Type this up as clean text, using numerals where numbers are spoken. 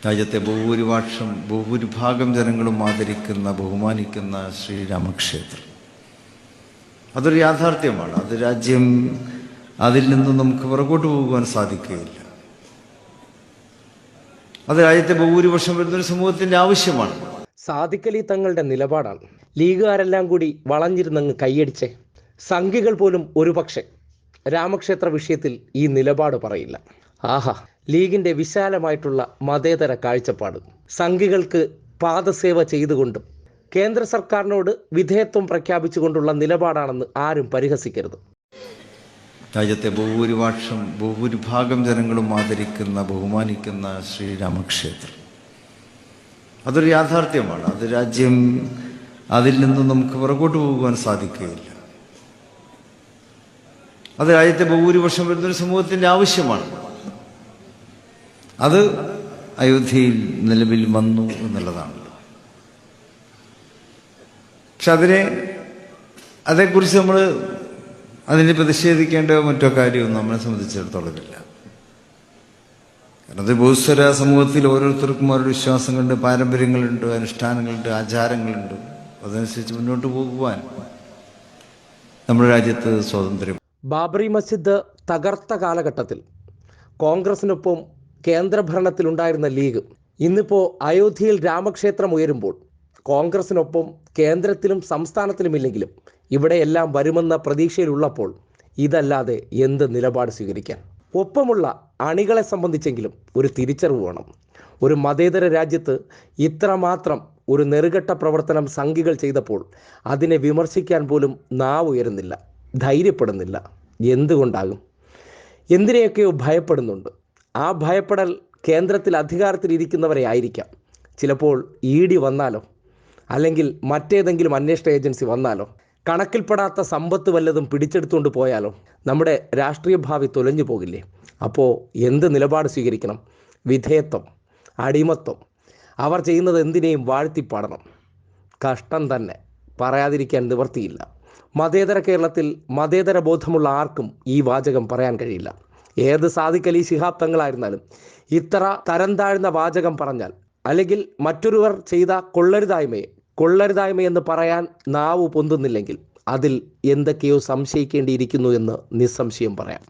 രാജ്യത്തെ ബഹുഭൂരിഭാഗം ജനങ്ങളും ആദരിക്കുന്ന ബഹുമാനിക്കുന്ന ശ്രീരാമക്ഷേത്രം അതൊരു യാഥാർത്ഥ്യമാണ്. അത് രാജ്യം അതിൽ നിന്നും നമുക്ക് പുറകോട്ട് പോകുവാൻ സാധിക്കുകയില്ല. അത് രാജ്യത്തെ ബഹുഭൂരിപക്ഷം വരുന്നൊരു സമൂഹത്തിൻ്റെ ആവശ്യമാണ്. സാദിഖ് അലി തങ്ങളുടെ നിലപാടാണ്. ലീഗുകാരെല്ലാം കൂടി വളഞ്ഞിരുന്നങ്ങ് കൈയടിച്ചേ. സംഘികൾ പോലും ഒരുപക്ഷെ രാമക്ഷേത്ര വിഷയത്തിൽ ഈ നിലപാട് പറയില്ല. ആഹാ, ലീഗിന്റെ വിശാലമായിട്ടുള്ള മതേതര കാഴ്ചപ്പാട്. സംഘികൾക്ക് പാദസേവ ചെയ്തുകൊണ്ടും കേന്ദ്ര സർക്കാരിനോട് വിധേയത്വം പ്രഖ്യാപിച്ചുകൊണ്ടുള്ള നിലപാടാണെന്ന് ആരും പരിഹസിക്കരുത്. രാജ്യത്തെ ബഹുഭൂരിഭാഗം ജനങ്ങളും ആദരിക്കുന്ന ബഹുമാനിക്കുന്ന ശ്രീരാമക്ഷേത്രം അതൊരു യാഥാർത്ഥ്യമാണ്. അത് രാജ്യം അതിൽ നിന്നും നമുക്ക് പുറകോട്ട് പോകുവാൻ സാധിക്കുകയില്ല. അത് രാജ്യത്തെ ബഹുഭൂരിപക്ഷം വരുന്നൊരു സമൂഹത്തിൻ്റെ ആവശ്യമാണ്. അത് അയോധ്യയിൽ നിലവിൽ വന്നു എന്നുള്ളതാണല്ലോ. പക്ഷെ അതേക്കുറിച്ച് നമ്മൾ അതിനെ പ്രതിഷേധിക്കേണ്ട മറ്റോ കാര്യമൊന്നും നമ്മളെ സംബന്ധിച്ചിടത്തോളം ഇല്ല. കാരണം അത് ബഹുസ്വര സമൂഹത്തിൽ ഓരോരുത്തർക്കും ഓരോ വിശ്വാസങ്ങളുണ്ട്, പാരമ്പര്യങ്ങളുണ്ട്, അനുഷ്ഠാനങ്ങളുണ്ട്, ആചാരങ്ങളുണ്ട്. അതനുസരിച്ച് മുന്നോട്ട് പോകുവാൻ നമ്മുടെ രാജ്യത്ത് സ്വാതന്ത്ര്യം. ബാബറി മസ്ജിദ് തകർത്ത കാലഘട്ടത്തിൽ കോൺഗ്രസിനൊപ്പം കേന്ദ്രഭരണത്തിലുണ്ടായിരുന്ന ലീഗ് ഇന്നിപ്പോൾ അയോധ്യയിൽ രാമക്ഷേത്രം ഉയരുമ്പോൾ കോൺഗ്രസിനൊപ്പം കേന്ദ്രത്തിലും സംസ്ഥാനത്തിലുമില്ലെങ്കിലും ഇവിടെയെല്ലാം വരുമെന്ന പ്രതീക്ഷയിലുള്ളപ്പോൾ ഇതല്ലാതെ എന്ത് നിലപാട് സ്വീകരിക്കാൻ? ഒപ്പമുള്ള അണികളെ സംബന്ധിച്ചെങ്കിലും ഒരു തിരിച്ചറിവ് വേണം. ഒരു മതേതര രാജ്യത്ത് ഇത്രമാത്രം ഒരു നെറുകെട്ട പ്രവർത്തനം സംഘികൾ ചെയ്തപ്പോൾ അതിനെ വിമർശിക്കാൻ പോലും നാവ് ഉയരുന്നില്ല, ധൈര്യപ്പെടുന്നില്ല. എന്തുകൊണ്ടാകും? എന്തിനെയൊക്കെയോ ഭയപ്പെടുന്നുണ്ട്. ആ ഭയപ്പെടൽ കേന്ദ്രത്തിൽ അധികാരത്തിലിരിക്കുന്നവരെ ആയിരിക്കാം. ചിലപ്പോൾ ED വന്നാലോ, അല്ലെങ്കിൽ മറ്റേതെങ്കിലും അന്വേഷണ ഏജൻസി വന്നാലോ, കണക്കിൽപ്പെടാത്ത സമ്പത്ത് വല്ലതും പിടിച്ചെടുത്തുകൊണ്ട് പോയാലോ നമ്മുടെ രാഷ്ട്രീയ ഭാവി തൊലഞ്ഞു പോകില്ലേ? അപ്പോൾ എന്ത് നിലപാട് സ്വീകരിക്കണം? വിധേയത്വം, അടിമത്വം, അവർ ചെയ്യുന്നത് എന്തിനേയും വാഴ്ത്തിപ്പാടണം. കഷ്ടം തന്നെ, പറയാതിരിക്കാൻ നിവർത്തിയില്ല. മതേതര കേരളത്തിൽ മതേതര ബോധമുള്ള ആർക്കും ഈ വാചകം പറയാൻ കഴിയില്ല. ഏത് സാദിഖ് അലി ശിഹാബ് തങ്ങളായിരുന്നാലും ഇത്ര തരം താഴ്ന്ന വാചകം പറഞ്ഞാൽ, അല്ലെങ്കിൽ മറ്റൊരുവർ ചെയ്ത കൊള്ളരുതായ്മയെന്ന് പറയാൻ നാവ് പൊന്തുന്നില്ലെങ്കിൽ അതിൽ എന്തൊക്കെയോ സംശയിക്കേണ്ടിയിരിക്കുന്നു എന്ന് നിസ്സംശയം പറയാം.